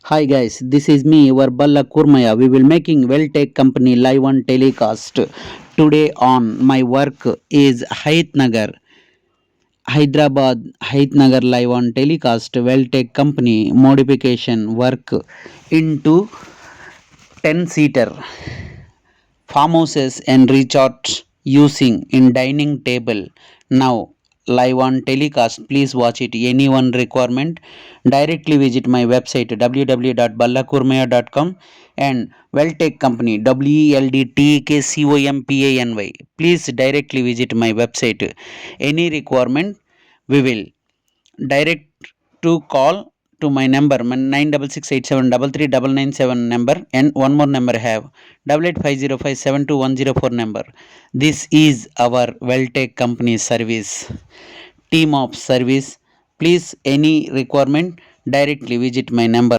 Hi guys, this is me, your Balla Kurmaya. We will making Welltech company live on telecast. Today on my work is Hayat Nagar, Hyderabad Hayat Nagar live on telecast. Welltech company modification work into 10-seater farmhouses and resorts using in dining table. Now live on telecast, please watch it. Anyone requirement, directly visit my website www.ballakurmaya.com and Welltech company WELDTEKCOMPANY, please directly visit my website. Any requirement, we will direct to call to my number 9668733997 number, and one more number I have 8850572104 number. This is our Welltech company service, team of service. Please any requirement, directly visit my number.